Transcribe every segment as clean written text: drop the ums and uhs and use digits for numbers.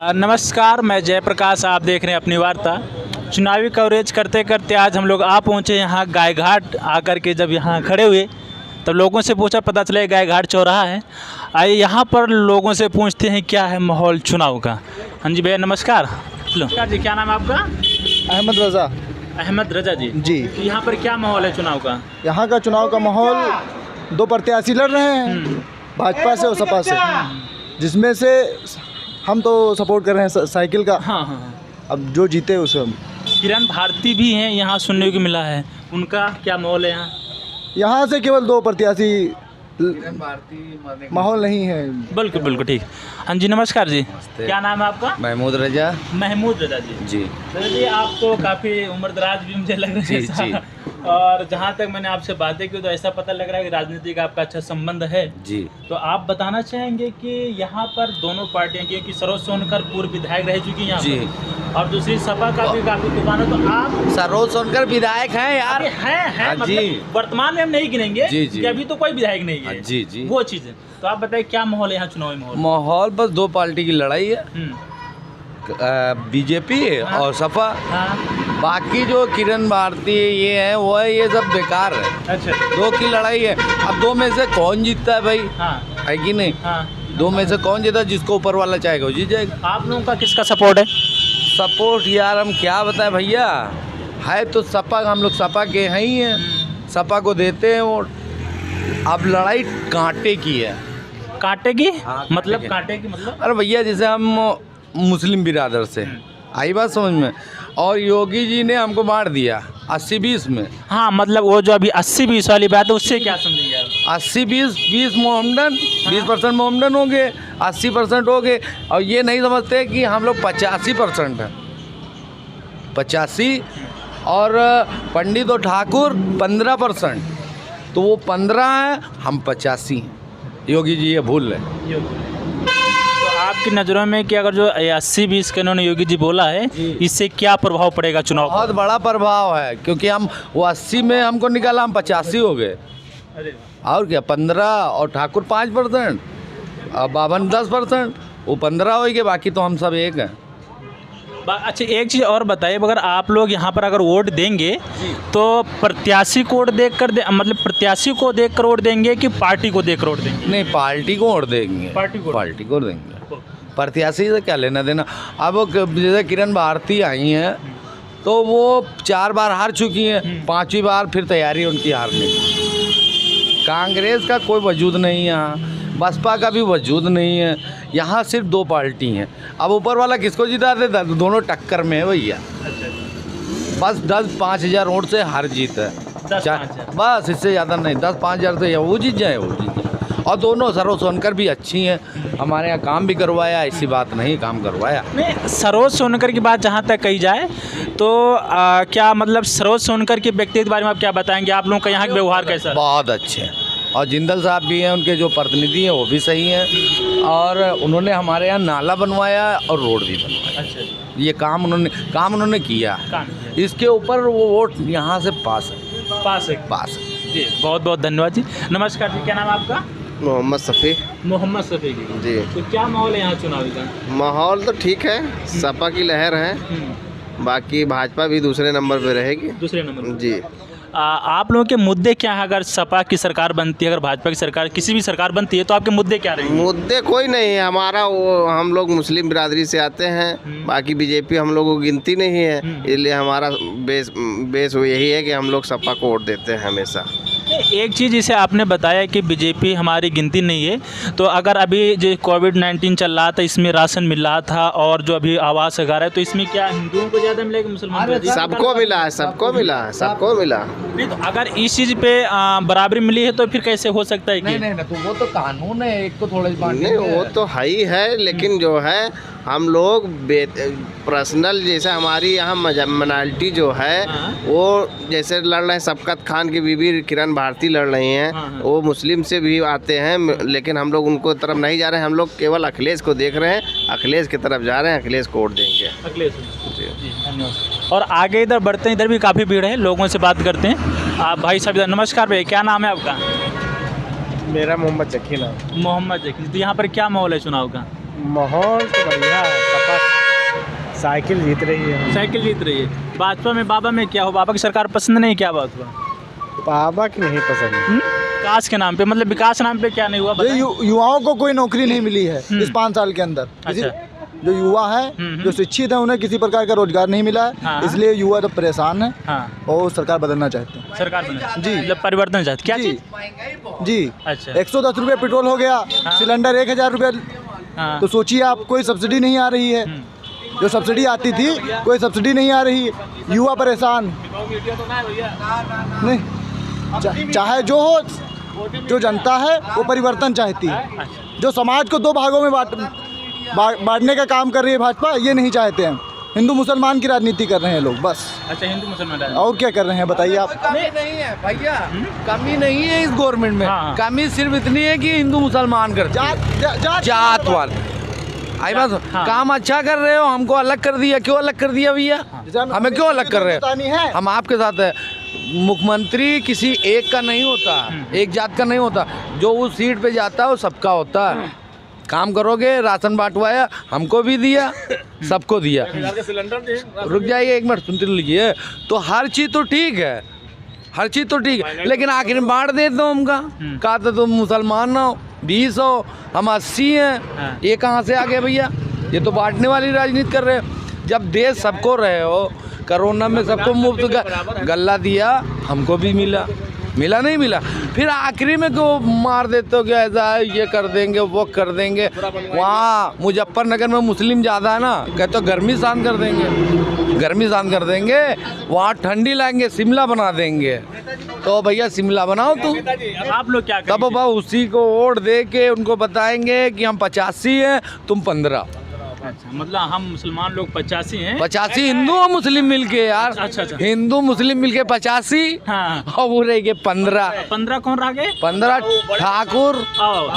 नमस्कार, मैं जयप्रकाश। आप देख रहे हैं अपनी वार्ता। चुनावी कवरेज करते करते आज हम लोग आ पहुँचे यहाँ गाय घाट। आकर के जब यहाँ खड़े हुए तब लोगों से पूछा, पता चला गाय घाट चौराहा है। आइए यहाँ पर लोगों से पूछते हैं क्या है माहौल चुनाव का। हाँ जी भैया, नमस्कार। नमस्कार जी, क्या नाम है आपका? अहमद रज़ा। अहमद रज़ा जी। जी, यहाँ पर क्या माहौल है चुनाव का? यहाँ का चुनाव का माहौल, दो प्रत्याशी लड़ रहे हैं, भाजपा से और सपा से, जिसमें से हम तो सपोर्ट कर रहे हैं साइकिल का। हाँ हाँ हाँ। अब जो जीते उसे हम। किरण भारती भी हैं यहाँ, सुनने को मिला है। उनका क्या माहौल है यहाँ? यहाँ से केवल दो प्रत्याशी, माहौल नहीं है। बिल्कुल बिल्कुल ठीक। हाँ जी, नमस्कार जी। क्या नाम है आपका? महमूद रजा। महमूद रजा जी। जी रजा जी, आप तो काफ़ी उम्रदराज भी मुझे लग रहे हैं। जी। और जहाँ तक मैंने आपसे बातें की तो ऐसा पता लग रहा है कि राजनीति का आपका अच्छा संबंध है जी। तो आप बताना चाहेंगे कि यहाँ पर दोनों पार्टियाँ, क्योंकि सरोज सोनकर पूर्व विधायक रह चुकी हैं यहाँ जी। पर, और दूसरी सपा का भी काफ़ी तूफान है, तो आप सरोज सोनकर विधायक हैं यार। अरे हैं हाँ, जी। मतलब वर्तमान में हम नहीं गिनेंगे जी, जी। कि अभी तो कोई विधायक नहीं है। जी जी। वो चीज़ है। तो आप बताइए क्या माहौल है यहाँ चुनावी माहौल? माहौल बस दो पार्टी की लड़ाई है, बीजेपी हाँ। और सपा। हाँ। बाकी जो किरण भारती ये है वो है, ये सब बेकार है। अच्छा। दो की लड़ाई है। अब दो में से कौन जीतता है भाई? हाँ है कि नहीं? हाँ। दो में से कौन जीता? जिसको ऊपर वाला चाहेगा वो जीत जाएगा। आप लोगों का किसका सपोर्ट है? सपोर्ट यार हम क्या बताएं भैया, है तो सपा, हम लोग सपा के हैं ही हैं, सपा को देते हैं वोट। अब लड़ाई कांटे की है। कांटे की? हाँ, मतलब कांटे की मतलब? अरे भैया, जैसे हम मुस्लिम बिरादर से, आई बात समझ में, और योगी जी ने हमको बांट दिया 80-20 में। हाँ, मतलब वो जो अभी 80-20 वाली बात है उससे क्या समझेंगे आप? 80-20 मोहम्मदन, 20% मोहम्मदन हो गए, 80% हो गए। और ये नहीं समझते कि हम लोग 85% हैं, 85, और पंडित और ठाकुर 15%। तो वो 15 हैं, हम 85 हैं। योगी जी ये भूल रहे। तो आपकी नज़रों में कि अगर जो 80-20 का इन्होंने योगी जी बोला है, इससे क्या प्रभाव पड़ेगा चुनाव पर? बहुत बड़ा प्रभाव है, क्योंकि हम वो 80 में हमको निकाला, हम 85 हो गए। अरे और क्या, 15 और ठाकुर 5%, और बावन 10%, वो 15 हो गए, बाकी तो हम सब एक हैं। अच्छा, एक चीज़ और बताइए, अगर आप लोग यहाँ पर अगर वोट देंगे तो प्रत्याशी को वोट देख कर मतलब प्रत्याशी को देख कर वोट देंगे कि पार्टी को देख कर वोट देंगे? नहीं, पार्टी को वोट देंगे। पार्टी को देंगे। प्रत्याशी से क्या लेना देना। अब वो जैसे किरण भारती आई हैं तो वो 4 बार हार चुकी हैं, 5वीं बार फिर तैयारी है उनकी हारने की। कांग्रेस का कोई वजूद नहीं है यहाँ, बसपा का भी वजूद नहीं है। यहाँ सिर्फ दो पार्टी हैं। अब ऊपर वाला किसको जिता देता? दोनों टक्कर में है भैया। बस 10-5 हज़ार वोट से हार जीत है, 10-5 बस, इससे ज़्यादा नहीं। 10-5 हज़ार से वो जीत जाए, वो जीत जाए। और दोनों सरोज सोनकर भी अच्छी हैं, हमारे यहाँ काम भी करवाया, ऐसी बात नहीं, काम करवाया। नहीं, सरोज सोनकर की बात जहाँ तक कही जाए तो क्या मतलब सरोज सोनकर के व्यक्ति के बारे में आप क्या बताएंगे? आप लोगों का यहाँ का व्यवहार कैसा है? बहुत अच्छे हैं, और जिंदल साहब भी हैं, उनके जो प्रतिनिधि हैं वो भी सही हैं, और उन्होंने हमारे यहाँ नाला बनवाया और रोड भी बनवाया। अच्छा, ये काम उन्होंने किया है। काम इसके ऊपर वो वोट यहाँ से पास है। पास है जी। बहुत बहुत धन्यवाद जी। नमस्कार जी, क्या नाम है आपका? मोहम्मद सफ़ी। मोहम्मद सफ़ी जी। तो क्या माहौल है यहाँ चुनावी का? माहौल तो ठीक है, सपा की लहर है, बाकी भाजपा भी दूसरे नंबर पे रहेगी। दूसरे नंबर पर। जी। आप लोगों के मुद्दे क्या हैं? अगर सपा की सरकार बनती है, अगर भाजपा की सरकार, किसी भी सरकार बनती है, तो आपके मुद्दे क्या रहेंगे? मुद्दे कोई नहीं है हमारा, वो हम लोग मुस्लिम बिरादरी से आते हैं, बाकी बीजेपी हम लोगों को गिनती नहीं है, इसलिए हमारा बेस वो यही है कि हम लोग सपा को वोट देते हैं हमेशा। एक चीज़ जैसे आपने बताया कि बीजेपी हमारी गिनती नहीं है, तो अगर अभी जो कोविड-19 चल रहा था, इसमें राशन मिल रहा था, और जो अभी आवास वगैरह है, तो इसमें क्या हिंदुओं को ज़्यादा मिलेगा, मुसलमान को? सबको मिला है, सबको मिला है, सबको मिला। नहीं, तो अगर इस चीज़ पे बराबरी मिली है तो फिर कैसे हो सकता है कि नहीं, तो वो तो कानून है, एक को थोड़ा नहीं, वो तो है ही है, लेकिन जो है हम लोग पर्सनल, जैसे हमारी यहाँ माइनॉरिटी जो है वो जैसे लड़ रहे हैं, शफकत खान की बीवी किरण भारती लड़ रही हैं, वो मुस्लिम से भी आते हैं, लेकिन हम लोग उनको तरफ नहीं जा रहे हैं, हम लोग केवल अखिलेश को देख रहे हैं, अखिलेश की तरफ जा रहे हैं, अखिलेश को वोट देंगे। अखिलेश जी, धन्यवाद। और आगे इधर बढ़ते हैं, इधर भी काफ़ी भीड़ है, लोगों से बात करते हैं। आप भाई साहब इधर, नमस्कार भाई, क्या नाम है आपका? मेरा मोहम्मद जकी नाम। मोहम्मद जकी। तो यहाँ पर क्या माहौल है चुनाव का? माहौल तो बढ़िया है, सपा साइकिल जीत रही है। साइकिल जीत रही है। भाजपा में बाबा में क्या हो, बाबा की सरकार पसंद नहीं, क्या बात हुआ? बाबा की नहीं पसंद। विकास के नाम पे, मतलब विकास नाम पे क्या नहीं हुआ बताएं? युवाओं को कोई नौकरी नहीं मिली है इस 5 साल के अंदर। अच्छा। जो युवा है, जो शिक्षित है, उन्हें किसी प्रकार का रोजगार नहीं मिला है। हाँ। इसलिए युवा तो परेशान है हाँ, और सरकार बदलना चाहते हैं। सरकार बने जी। मतलब परिवर्तन चाहते क्या जी चीज? जी। अच्छा। 110 रुपये पेट्रोल हो गया, सिलेंडर 1000 रुपये। हाँ। तो सोचिए आप, कोई सब्सिडी नहीं आ रही है। जो सब्सिडी आती थी, कोई सब्सिडी नहीं आ रही। युवा परेशान नहीं। चाहे जो हो, जो जनता है वो परिवर्तन चाहती है। जो समाज को 2 भागों में बांटने का काम कर रही है भाजपा, ये नहीं चाहते हैं। हिंदू मुसलमान की राजनीति कर रहे हैं लोग, बस। अच्छा, हिंदू मुसलमान और क्या कर रहे हैं बताइए आप? कमी नहीं है भैया, कमी नहीं है इस गवर्नमेंट में। हाँ। कमी सिर्फ इतनी है कि हिंदू मुसलमान करते हैं। जात वाले आई बात। हाँ। काम अच्छा कर रहे हो, हमको अलग कर दिया। क्यों अलग कर दिया भैया? हमें क्यों अलग कर रहे हो? हम आपके साथ है। मुख्यमंत्री किसी एक का नहीं होता, एक जात का नहीं होता। जो उस सीट पे जाता है वो सबका होता है। काम करोगे, राशन बांटवाया, हमको भी दिया, सबको दिया। रुक जाइए एक मिनट, सुनते लीजिए। तो हर चीज़ तो ठीक है, हर चीज़ तो ठीक है, लेकिन आखिर में बांट देते हो हमका। कहा तो तुम मुसलमान ना हो, 20 हो, हम 80 हैं। ये कहाँ से आ गए भैया? ये तो बांटने वाली राजनीति कर रहे हो। जब देश सबको रहे हो, कोरोना में सबको मुफ्त गल्ला दिया, हमको भी मिला, मिला नहीं मिला। फिर आखिरी में क्यों मार देते हो कि ऐसा है, ये कर देंगे, वो कर देंगे। वहाँ मुजफ्फरनगर में मुस्लिम ज़्यादा है ना, कहते हो गर्मी शांत कर देंगे, गर्मी शांत कर देंगे। वहाँ ठंडी लाएंगे, शिमला बना देंगे। तो भैया शिमला बनाओ तुम। आप लोग क्या तब करेंगे? उसी को वोट दे के उनको बताएंगे कि हम 85 हैं, तुम 15। अच्छा, मतलब हम मुसलमान लोग 85 हैं। 85 हिंदू और मुस्लिम मिलके यार। अच्छा। हिंदू मुस्लिम मिलके 85 हाँ। और वो रहेंगे 15। 15 कौन रह गए? 15 ठाकुर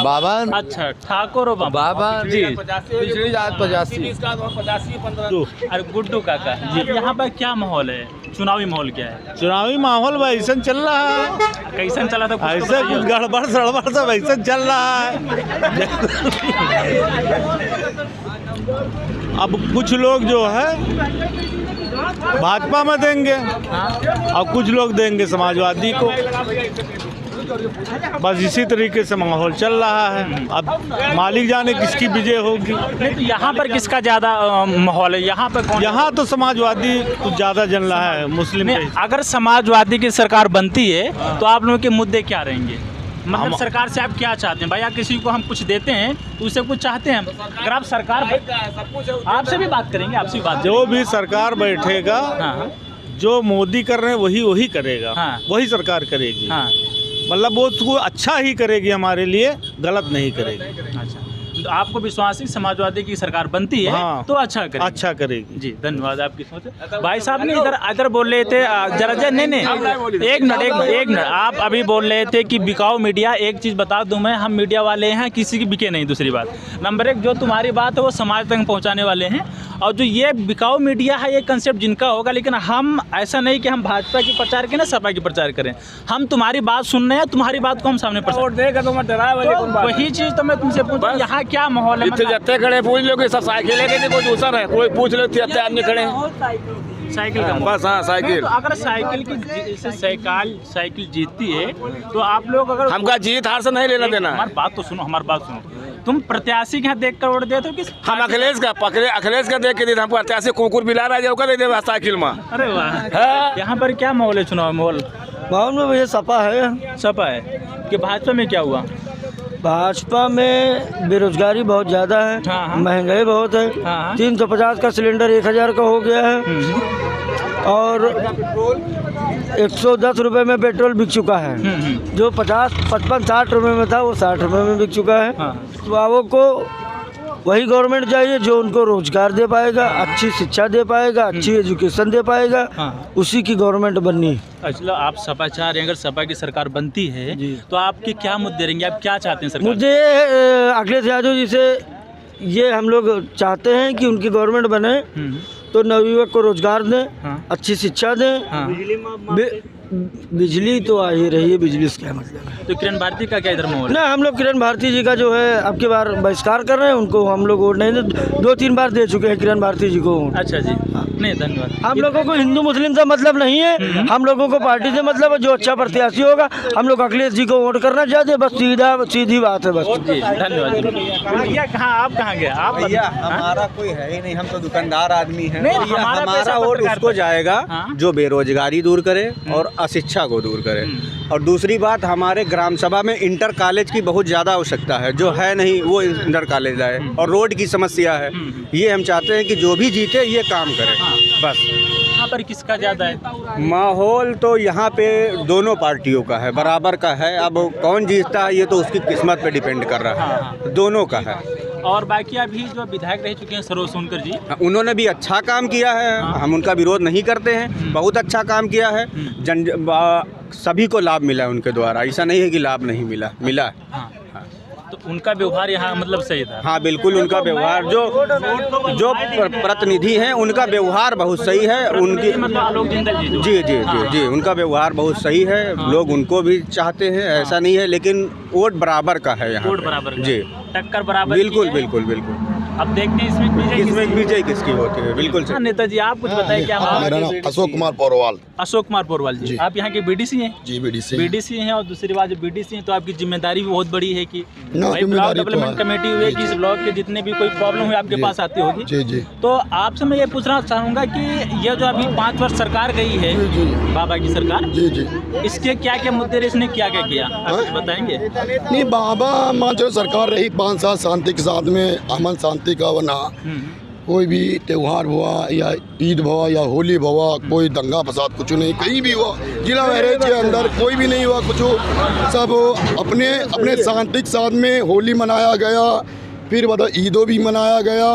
बाबन। अच्छा, ठाकुर और बाबन जी। पिछड़ी जात 85। अरे गुड्डू काका जी, यहाँ पर क्या माहौल है? चुनावी माहौल क्या है? चुनावी माहौल वैसा चल रहा है, कैसन चला था? ऐसे कुछ गड़बड़ सड़बड़ सब वैसा चल रहा है। अब कुछ लोग जो है भाजपा में देंगे और कुछ लोग देंगे समाजवादी को। बस इसी तरीके से माहौल चल रहा है। अब मालिक जाने किसकी विजय होगी। नहीं तो यहाँ पर किसका ज़्यादा माहौल है? यहाँ पर कौन? यहाँ तो समाजवादी कुछ ज़्यादा जल रहा है, मुस्लिम नहीं, अगर समाजवादी की सरकार बनती है तो आप लोगों के मुद्दे क्या रहेंगे? मतलब सरकार से आप क्या चाहते हैं? भैया किसी को हम कुछ देते हैं तो उससे कुछ चाहते हैं। अगर आप सरकार, आपसे भी बात करेंगे, आपसे भी बात जो भी सरकार बैठेगा, हाँ जो मोदी कर रहे हैं वही करेगा। हाँ। वही सरकार करेगी। हाँ। मतलब वो उसको अच्छा ही करेगी, हमारे लिए गलत नहीं करेगी। अच्छा, तो आपको विश्वास है समाजवादी की सरकार बनती है हाँ। तो अच्छा करेगी। अच्छा करेगी। जी, धन्यवाद आपकी सोच। भाई साहब ने इधर बोल रहे थे जरा नहीं एक मिनट आप अभी बोल रहे थे कि बिकाऊ मीडिया। एक चीज़ बता दूं मैं, हम मीडिया वाले हैं, किसी की बिके नहीं। दूसरी बात, नंबर 1 जो तुम्हारी बात है वो समाज तक पहुंचाने वाले हैं, और जो ये बिकाऊ मीडिया है ये कंसेप्ट जिनका होगा। लेकिन हम ऐसा नहीं कि हम भाजपा की प्रचार करें, सपा की प्रचार करें। हम तुम्हारी बात सुन रहे हैं, तुम्हारी बात को हम सामने प्रचार देगा तो मैं डरा वही चीज़ तो मैं तुमसे पूछूं, यहाँ क्या माहौल है? जत्ते खड़े पूछ लो कि सब साइकिल है, कोई दूसरा है, कोई पूछ लो जत्ते आदमी खड़े हैं। साइकिल का बस हाँ साइकिल। तो अगर साइकिल की जैसे साइकिल जीतती है तो आप लोग अगर हमका जीत हार से नहीं लेना देना है। हमारी बात तो सुनो, हमारी बात सुनो। तुम प्रत्याशी के यहाँ देख कर वोट देते हो कि हम अखिलेश का देख के हमको प्रत्याशी कुकुर बिला रहा है, दे दे साइकिल में। अरे वाह, यहाँ पर क्या माहौल है? चुनाव माहौल में भैया सपा है। सपा है कि भाजपा में क्या हुआ? भाजपा में बेरोजगारी बहुत ज़्यादा है, हाँ, हाँ। महंगाई बहुत है। हाँ। 350 का सिलेंडर 1000 का हो गया है, और 110 रुपये में पेट्रोल बिक चुका है। जो 50, 55, 60 रुपये में था वो 60 रुपये में बिक चुका है। हाँ। तो बाबों को वही गवर्नमेंट चाहिए जो उनको रोजगार दे पाएगा, अच्छी शिक्षा दे पाएगा, अच्छी एजुकेशन दे पाएगा। हाँ। उसी की गवर्नमेंट बननी है। अच्छा, आप सपा चाह रहे हैं। अगर सपा की सरकार बनती है तो आपके क्या मुद्दे रहेंगे? आप क्या चाहते हैं सरकार? मुझे अखिलेश यादव जी से ये हम लोग चाहते हैं कि उनकी गवर्नमेंट बने तो नवयुवक को रोजगार दें, हाँ। अच्छी शिक्षा दें, हाँ। बिजली तो आ ही रही है, बिजली से क्या मतलब है। तो किरण भारती का क्या इधर माहौल है? ना हम लोग किरण भारती जी का जो है अब की बार बहिष्कार कर रहे हैं, उनको हम लोग वोट नहीं दे, 2-3 बार दे चुके हैं किरण भारती जी को वोट। अच्छा जी, नहीं धन्यवाद। हम लोगों को हिंदू मुस्लिम से मतलब नहीं है, हम लोगों को पार्टी से मतलब है, जो अच्छा प्रत्याशी होगा हम लोग अखिलेश जी को वोट करना चाहते हैं, बस सीधी बात है बस। जी धन्यवाद। भैया कहाँ, आप कहाँ गए? आप भैया हाँ? हमारा कोई है ही नहीं, हम तो दुकानदार आदमी हैं। नहीं, भैया, हमारा पैसा हमारा वोट पत्रकार उसको पर। जाएगा हाँ? जो बेरोजगारी दूर करे और अशिक्षा को दूर करे। और दूसरी बात, हमारे ग्राम सभा में इंटर कॉलेज की बहुत ज़्यादा आवश्यकता है, जो है नहीं वो इंटर कॉलेज आए। और रोड की समस्या है, ये हम चाहते हैं कि जो भी जीते ये काम करे बस। यहाँ पर किसका ज़्यादा है माहौल? तो यहाँ पे दोनों पार्टियों का है, बराबर का है। अब कौन जीतता है ये तो उसकी किस्मत पे डिपेंड कर रहा है, दोनों का है। और बाकी अभी जो विधायक रह चुके हैं सरोज सोनकर जी, उन्होंने भी अच्छा काम किया है, हम उनका विरोध नहीं करते हैं, बहुत अच्छा काम किया है। सभी को लाभ मिला है उनके द्वारा, ऐसा नहीं है कि लाभ नहीं मिला, मिला है। हाँ। तो उनका व्यवहार यहाँ मतलब सही था? हाँ बिल्कुल, उनका व्यवहार जो प्रतिनिधि हैं उनका व्यवहार बहुत सही है। उनकी मतलब आलोक जिंदल जी जी जी जी जी उनका व्यवहार बहुत सही है, लोग उनको भी चाहते हैं, ऐसा नहीं है। लेकिन वोट बराबर का है यहाँ, वोट बराबर का। जी, टक्कर बराबर बिल्कुल की है। बिल्कुल बिल्कुल। अब देखते हैं इसमें विजय किसकी होती है, बिल्कुल सही। नेताजी आप कुछ बताइए क्या मामला? मेरा नाम अशोक कुमार पौरवाल। अशोक कुमार पोरवाल जी, आप यहाँ के बीडीसी हैं? जी बीडीसी। बीडीसी हैं, और दूसरी बात जो बीडीसी हैं तो आपकी जिम्मेदारी भी बहुत बड़ी है कि ना, भाई ब्लॉक जिम्मेदारी तो डेवलपमेंट है। कमेटी हुई है कि इस ब्लॉक के जितने भी कोई प्रॉब्लम हुई आपके पास आती होगी। जी जी तो आपसे मैं ये पूछना चाहूँगा कि ये जो अभी 5 वर्ष सरकार गई है, जी बाबा की सरकार, जी जी। इसके क्या क्या मुद्दे रहे, इसने क्या क्या किया, आप कुछ बताएंगे? नहीं बाबा मान चलो सरकार रही 5 साल शांति के साथ में, अमन शांति का बना। कोई भी त्यौहार हुआ या ईद हुआ या होली हुआ, कोई दंगा फसाद कुछ नहीं कहीं भी हुआ। जिला बहराइच के अंदर कोई भी नहीं हुआ कुछ, सब अपने अपने शांति के साथ में होली मनाया गया। फिर बता ईदो भी मनाया गया,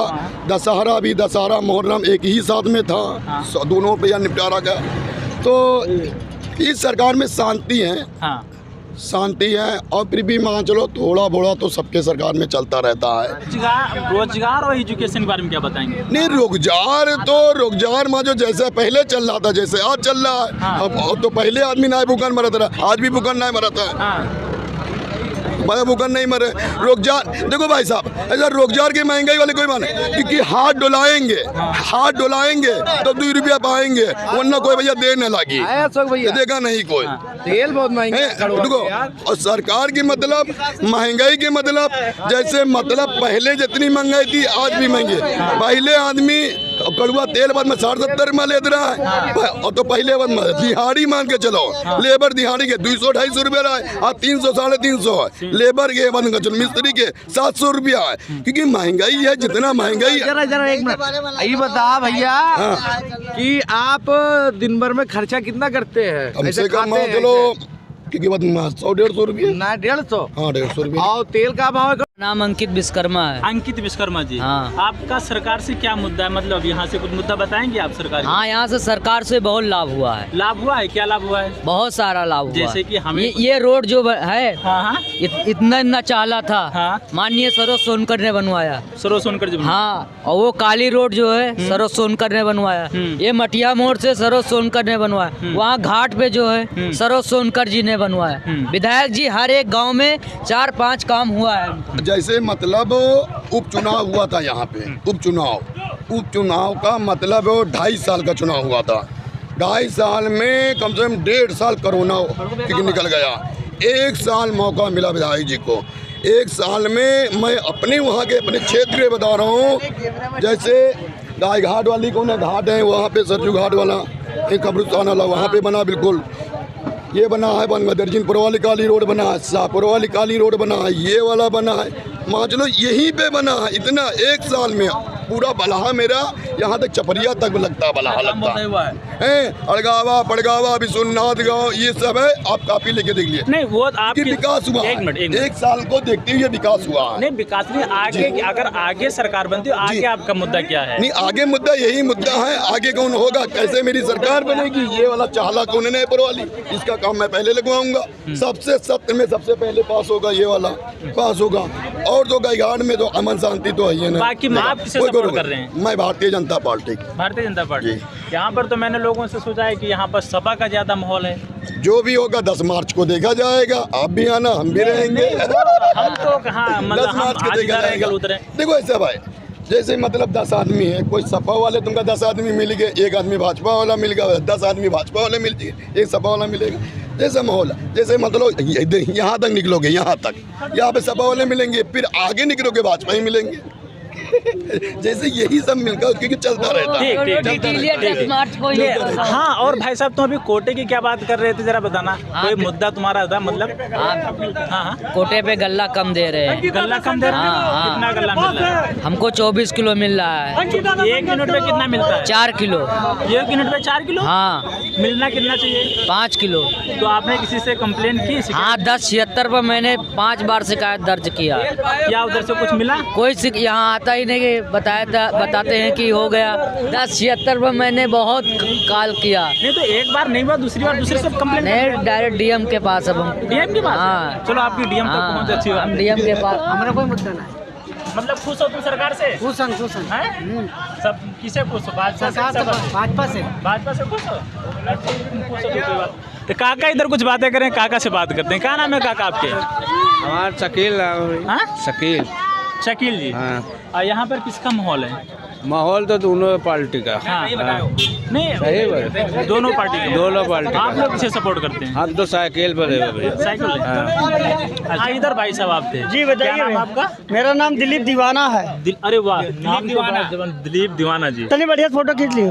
दशहरा भी, दशहरा मुहर्रम एक ही साथ में था, दोनों पे निपटारा गया। तो इस सरकार में शांति है, हाँ शांति है। और फिर भी मान चलो थोड़ा बोड़ा तो सबके सरकार में चलता रहता है। रोजगार और एजुकेशन के बारे में क्या बताएंगे? नहीं रोजगार मान जो जैसे पहले चल रहा था जैसे आज चल रहा है। हाँ। अब तो पहले आदमी ना भूखन मरता रहा, आज भी भूखन नहीं मरता है। हाँ मैं भूखन नहीं मरे। रोजगार देखो भाई साहब, ऐसा रोजगार की महंगाई वाले कोई माने, क्योंकि हाथ डुलाएंगे तो 2 रुपया पाएंगे, वरना कोई भैया दे न लगी, देखा नहीं कोई। तेल बहुत महंगा देखो, और सरकार की मतलब महंगाई के मतलब जैसे मतलब पहले जितनी महंगाई थी आज भी महंगी है। पहले आदमी कड़ुआ तेल बाद में 60-70 में लेते रहा है, और तो पहले बाद में दिहाड़ी मान के चलो, लेबर दिहाड़ी के 200-250 रुपया रहा है, आज 300-350 है। लेबर के बंद कर चलो, मिस्त्री के 700 रुपया है, क्योंकि महंगाई है। जितना महंगाई है, जरा एक मिनट ये बता भैया कि आप दिन भर में खर्चा कितना करते हैं? कम से कम चलो क्योंकि बाद 100-150 रुपया ना 150। हाँ 150 रुपया। और तेल का भाव है? नाम अंकित विश्वकर्मा है। अंकित विश्वकर्मा जी, हाँ। आपका सरकार से क्या मुद्दा है, मतलब यहाँ से कुछ मुद्दा बताएंगे आप सरकार? हाँ, यहाँ से सरकार से बहुत लाभ हुआ है। लाभ हुआ है, क्या लाभ हुआ है? बहुत सारा लाभ हुआ जैसे कि हमें ये रोड जो है, हाँ हाँ इतना चाला था, हाँ। माननीय सरोज सोनकर ने बनवाया। सरोज सोनकर जी, हाँ, और वो काली रोड जो है सरोज सोनकर ने बनवाया। ये मटिया मोड़ से सरोज सोनकर ने बनवाया। वहाँ घाट पे जो है सरोज सोनकर जी ने बनवाया। विधायक जी हर एक गांव में 4-5 काम हुआ है। जैसे मतलब उपचुनाव हुआ था यहाँ पे, उपचुनाव का मतलब 2.5 साल का चुनाव हुआ था। 2.5 साल में कम से कम 1.5 साल कोरोना निकल गया। 1 साल मौका मिला विधायक जी को। 1 साल में मैं अपने वहाँ के अपने क्षेत्र के बता रहा हूँ, जैसे गाय घाट वाली कौन है घाट है वहाँ पे, सरजू घाट वाला एक कब्रिस्तान वाला वहाँ पे बना, बिल्कुल ये बना है। दर्जनपुर वाली काली रोड बना है, शाहपुर वाली काली रोड बना है, ये वाला बना है, मान चलो यहीं पे बना है। इतना 1 साल में पूरा बलहा मेरा यहाँ तक चपरिया तक लगता है, बलहा लगता है। अड़गावा पड़गावा विश्वनाथ गाँव ये सब है, आप काफी लेके देख लिए। नहीं वो आपके विकास हुआ है। 1 साल को देखते हुए विकास हुआ है। नहीं विकास नहीं, आगे अगर आगे सरकार बनती है, आगे आपका मुद्दा क्या है? नहीं आगे मुद्दा यही मुद्दा है, आगे कौन होगा, कैसे मेरी सरकार बनेगी, ये वाला चाहला कौन है पर वाली, इसका काम मैं पहले लगवाऊंगा। सबसे सत्य में सबसे पहले पास होगा, ये वाला पास होगा। और तो गायघाट में तो अमन शांति तो है ना। बाकी आप किसे सपोर्ट कर रहे हैं? मैं भारतीय जनता पार्टी। भारतीय जनता पार्टी। यहाँ पर तो मैंने लोगों से सोचा है कि यहाँ पर सपा का ज्यादा माहौल है। जो भी होगा 10 मार्च को देखा जाएगा। आप भी आना, हम भी रहेंगे। हम तो कहाँ 10 मार्च को देखा जाएगा। देखो ऐसा भाई, जैसे मतलब 10 आदमी है, कोई सपा वाले तुमका 10 आदमी मिल गए, एक आदमी भाजपा वाला मिल गया, 10 आदमी भाजपा वाले मिल गए, एक सपा वाला मिलेगा। जैसे माहौल है, जैसे मतलब यहाँ तक निकलोगे, यहाँ तक, यहाँ पे सपा वाले मिलेंगे, फिर आगे निकलोगे भाजपा ही मिलेंगे। जैसे यही सब मिलकर क्योंकि चलता रहता है। हाँ, और भाई साहब तुम अभी कोटे की क्या बात कर रहे थे, जरा बताना। कोई मुद्दा तुम्हारा था मतलब? हाँ, कोटे पे गल्ला कम दे रहे हैं। गल्ला कम दे रहे हैं? कितना गल्ला मिल रहा है? हमको 24 किलो मिल रहा है। 1 यूनिट में कितना मिलता है? 4 किलो। 1 यूनिट में 4 किलो? हाँ। मिलना कितना चाहिए? 5 किलो। तो आपने किसी से कंप्लेन की? हाँ, 1076 पर मैंने 5 बार शिकायत दर्ज किया। क्या उधर से कुछ मिला? कोई यहाँ आता ही नहीं कि बताते हैं कि हो गया। 1076 पर मैंने बहुत कॉल किया। नहीं तो एक बार नहीं हुआ, दूसरी बार दूसरे सब कंप्लेन? नहीं, डायरेक्ट डीएम के पास। अब हम डीएम के पास? हाँ। चलो आपकी डीएम तक पहुंच अच्छी बात। हम डीएम के पास, हमारा कोई मुद्दा नहीं। मतलब खुश हो तुम सरकार से? खुश हैं? सब किसे खुश हो? भाजपा से? भाजपा से। भाजपा से खुश हो? खुश हो तो कोई बात। तो काका इधर कुछ बातें करें, काका से बात करते हैं। क्या नाम है काका आपके? हमारा शकील। हाँ? शकील। शकील जी। हाँ। यहाँ पर किसका माहौल है? माहौल तो दोनों पार्टी का। हाँ। नहीं, सही दोनों पार्टी का। दोनों पार्टी। आप लोग किसे सपोर्ट करते हैं? हम तो साइकिल पर है भैया। साइकिल। हाँ, इधर भाई साहब आप थे। जी बताइए। क्या नाम आपका? मेरा नाम दिलीप दीवाना है। अरे वाह, नाम दीवाना। दिलीप दीवाना जी। चलिए बढ़िया फोटो खींच लियो।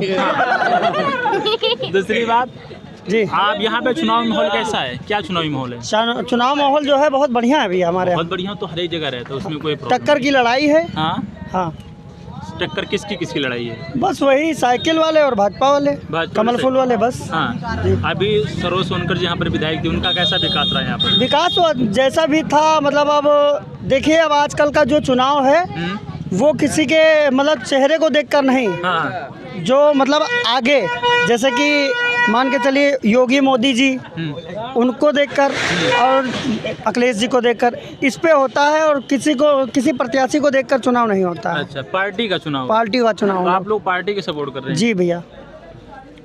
दूसरी बात जी, आप यहाँ पे चुनाव माहौल कैसा है? क्या चुनावी माहौल है? चुनाव माहौल जो है बहुत बढ़िया है भैया हमारे यहाँ। बहुत बढ़िया, तो हर एक जगह रहता है, उसमें कोई प्रॉब्लम टक्कर की लड़ाई है। हाँ हाँ, टक्कर किसकी लड़ाई है? बस वही साइकिल वाले और भाजपा वाले, कमल फूल वाले बस। हाँ। अभी सरोज सोनकर जी यहाँ पर विधायक थे, उनका कैसा विकास रहा है यहाँ पर? विकास तो जैसा भी था, मतलब अब देखिए, अब आजकल का जो चुनाव है वो किसी के मतलब चेहरे को देखकर नहीं, जो मतलब आगे जैसे कि मान के चलिए योगी मोदी जी, उनको देखकर और अखिलेश जी को देखकर इस पे होता है, और किसी प्रत्याशी को देखकर चुनाव नहीं होता है। अच्छा, पार्टी का चुनाव? पार्टी का चुनाव। तो आप लोग पार्टी के सपोर्ट कर रहे हैं? जी भैया।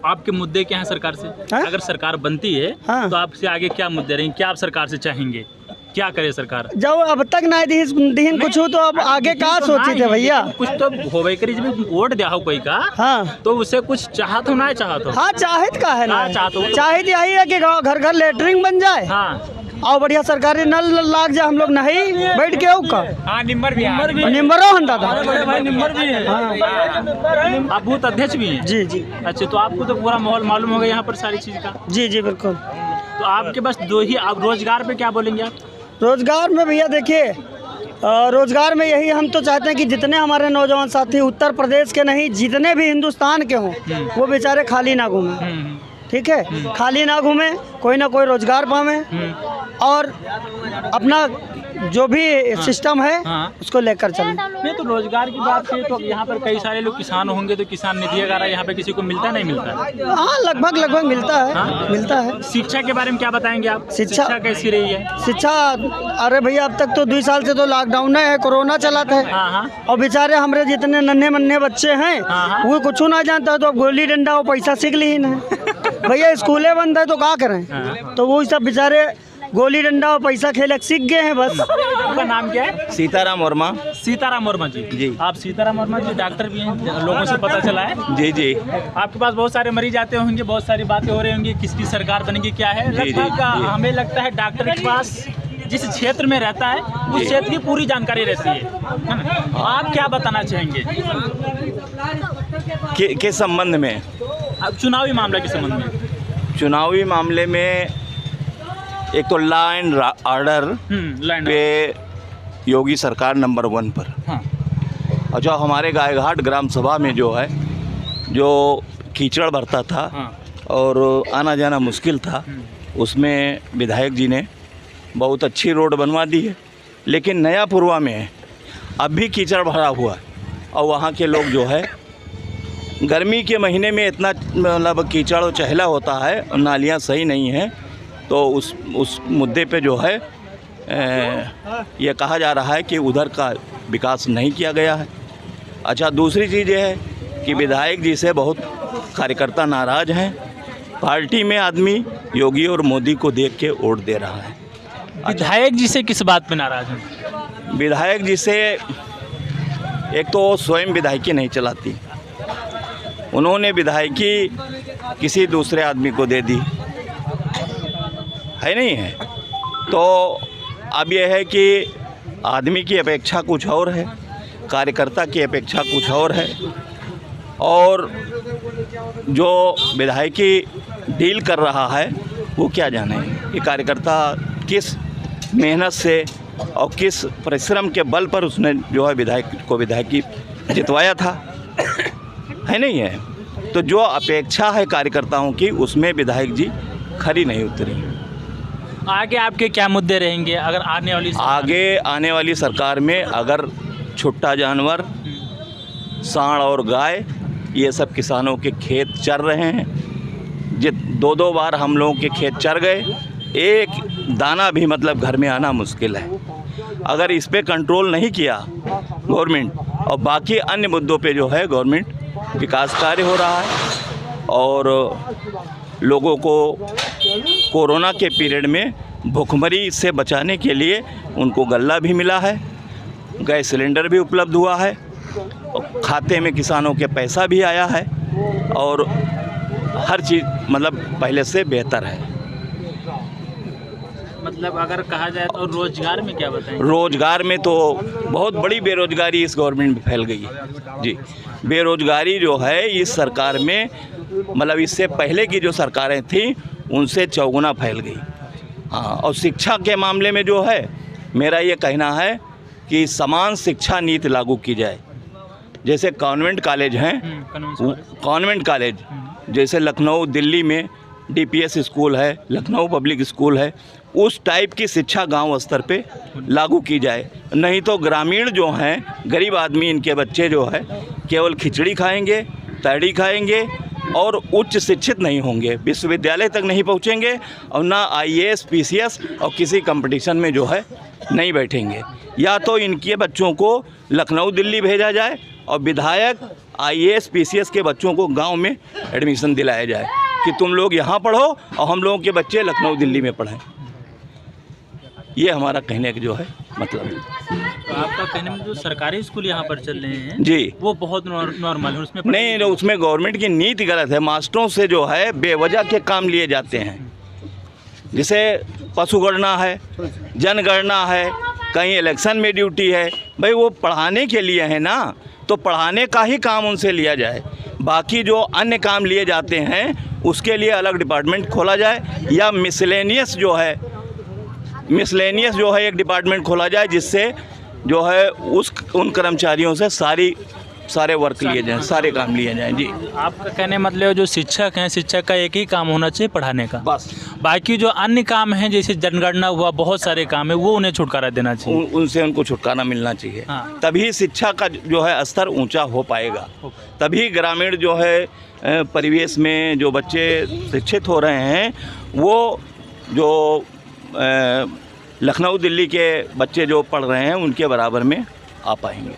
आपके मुद्दे क्या हैं सरकार से? अगर सरकार बनती है तो आपसे आगे क्या मुद्दे रहेंगे? क्या आप सरकार से चाहेंगे? क्या करे सरकार? जब अब तक ना दीन कुछ हो तो अब आगे का सोची थे भैया? कुछ तो होवे करी, जब वोट दिया हो कोई का। हाँ। तो उसे कुछ चाहत हो ना चाहत हो? हाँ, चाहत का है ना, चाहत यही है कि घर घर लेटरिंग बन जाए। हाँ। और बढ़िया सरकारी नल लाग जाए, हम लोग नहीं बैठ के हाँ, निम्बरो हंडा था। आप बूथ अध्यक्ष भी हैं? जी जी। अच्छा, तो आपको तो पूरा माहौल मालूम होगा यहाँ पर सारी चीज का? जी जी बिल्कुल। तो आपके बस दो ही, आप रोजगार पे क्या बोलेंगे आप? रोजगार में भैया देखिए, रोजगार में यही हम तो चाहते हैं कि जितने हमारे नौजवान साथी उत्तर प्रदेश के नहीं, जितने भी हिंदुस्तान के हों, वो बेचारे खाली ना घूमें। ठीक है, खाली ना घूमे, कोई ना कोई रोजगार पावे और अपना जो भी सिस्टम है उसको लेकर चलें। नहीं तो रोजगार की बात की तो यहाँ पर कई सारे लोग किसान होंगे, तो किसान निधि वगैरह यहाँ पे किसी को मिलता नहीं मिलता? हाँ, लगभग मिलता है। मिलता है। शिक्षा के बारे में क्या बताएंगे आप? शिक्षा कैसी रही है? शिक्षा, अरे भैया अब तक तो 2 साल से तो लॉकडाउन है, कोरोना चला था। और बेचारे हमारे जितने नन्हे मन्ने बच्चे हैं वो कुछ ना जानता है, तो अब गोली डंडा वो पैसा सीख ली ना भैया, स्कूलें बंद है तो क्या करें? तो वो सब बेचारे गोली डंडा और पैसा खेल सीख गए हैं बस। आपका नाम क्या है? सीताराम वर्मा। सीताराम वर्मा जी। जी। आप सीताराम वर्मा जी डॉक्टर भी हैं, लोगों से पता चला है? जी जी। आपके पास बहुत सारे मरीज आते होंगे, बहुत सारी बातें हो रही होंगी, किसकी सरकार बनेगी, क्या है? लगभग हमें लगता है डॉक्टर के पास जिस क्षेत्र में रहता है उस क्षेत्र की पूरी जानकारी रहती है ना? आप क्या बताना चाहेंगे के संबंध में? अब चुनावी मामले के संबंध में? चुनावी मामले में एक तो लॉ एंड ऑर्डर पे योगी सरकार नंबर 1 पर। हाँ। और जो हमारे गायघाट ग्राम सभा में जो है, जो कीचड़ भरता था और आना जाना मुश्किल था, उसमें विधायक जी ने बहुत अच्छी रोड बनवा दी है। लेकिन नया पुरवा में अब भी कीचड़ भरा हुआ है, और वहाँ के लोग जो है गर्मी के महीने में इतना मतलब कीचड़ और चहला होता है, नालियाँ सही नहीं हैं, तो उस मुद्दे पे जो है ये कहा जा रहा है कि उधर का विकास नहीं किया गया है। अच्छा, दूसरी चीज़ ये है कि विधायक जी से बहुत कार्यकर्ता नाराज़ हैं पार्टी में आदमी योगी और मोदी को देख के वोट दे रहा है। विधायक जी से किस बात पे नाराज हैं? विधायक जी से एक तो वो स्वयं विधायकी नहीं चलाती, उन्होंने विधायकी किसी दूसरे आदमी को दे दी है, नहीं है। तो अब यह है कि आदमी की अपेक्षा कुछ और है, कार्यकर्ता की अपेक्षा कुछ और है, और जो विधायकी डील कर रहा है वो क्या जाने कि कार्यकर्ता किस मेहनत से और किस परिश्रम के बल पर उसने जो है विधायकी जितवाया था है, नहीं है। तो जो अपेक्षा है कार्यकर्ताओं की उसमें विधायक जी खरी नहीं उतरी। आगे आपके क्या मुद्दे रहेंगे अगर आने वाली सरकार में? अगर छुट्टा जानवर, सांड और गाय, ये सब किसानों के खेत चर रहे हैं, दो बार हम लोगों के खेत चर गए, एक दाना भी मतलब घर में आना मुश्किल है। अगर इस पे कंट्रोल नहीं किया गवर्नमेंट, और बाकी अन्य मुद्दों पे जो है गवर्नमेंट विकास कार्य हो रहा है, और लोगों को कोरोना के पीरियड में भुखमरी से बचाने के लिए उनको गल्ला भी मिला है, गैस सिलेंडर भी उपलब्ध हुआ है, खाते में किसानों के पैसा भी आया है, और हर चीज़ मतलब पहले से बेहतर है। मतलब अगर कहा जाए तो रोजगार में क्या बताएं? रोजगार में तो बहुत बड़ी बेरोजगारी इस गवर्नमेंट में फैल गई है जी। बेरोजगारी जो है इस सरकार में मतलब इससे पहले की जो सरकारें थीं उनसे चौगुना फैल गई। हाँ, और शिक्षा के मामले में जो है मेरा ये कहना है कि समान शिक्षा नीति लागू की जाए। जैसे कॉन्वेंट कॉलेज हैं, कॉन्वेंट कॉलेज जैसे लखनऊ दिल्ली में DPS स्कूल है, लखनऊ पब्लिक स्कूल है, उस टाइप की शिक्षा गांव स्तर पे लागू की जाए। नहीं तो ग्रामीण जो हैं गरीब आदमी, इनके बच्चे जो है केवल खिचड़ी खाएंगे, तैड़ी खाएंगे और उच्च शिक्षित नहीं होंगे, विश्वविद्यालय तक नहीं पहुंचेंगे, और ना IAS PCS और किसी कंपटीशन में जो है नहीं बैठेंगे। या तो इनके बच्चों को लखनऊ दिल्ली भेजा जाए और विधायक IAS PCS के बच्चों को गांव में एडमिशन दिलाया जाए कि तुम लोग यहाँ पढ़ो और हम लोगों के बच्चे लखनऊ दिल्ली में पढ़ें। ये हमारा कहने का जो है मतलब है। तो आपका कहने में जो सरकारी स्कूल यहाँ पर चल रहे हैं जी वो बहुत नॉर्मल है, उसमें नहीं, उसमें गवर्नमेंट की नीति गलत है। मास्टरों से जो है बेवजह के काम लिए जाते हैं, जैसे पशुगणना है, जनगणना है, कहीं इलेक्शन में ड्यूटी है, भाई वो पढ़ाने के लिए है ना, तो पढ़ाने का ही काम उनसे लिया जाए। बाकी जो अन्य काम लिए जाते हैं उसके लिए अलग डिपार्टमेंट खोला जाए, या मिसलेनियस जो है एक डिपार्टमेंट खोला जाए जिससे जो है उन कर्मचारियों से सारे वर्क लिए जाएं, सारे काम लिए जाएं जी। आपका कहने मतलब जो शिक्षक हैं, शिक्षक का एक ही काम होना चाहिए पढ़ाने का, बस। बाकी जो अन्य काम हैं जैसे जनगणना हुआ, बहुत सारे काम है, वो उन्हें छुटकारा देना चाहिए, उनसे उनको छुटकारा मिलना चाहिए। हाँ। तभी शिक्षा का जो है स्तर ऊंचा हो पाएगा, तभी ग्रामीण जो है परिवेश में जो बच्चे शिक्षित हो रहे हैं वो जो लखनऊ दिल्ली के बच्चे जो पढ़ रहे हैं उनके बराबर में आ पाएंगे।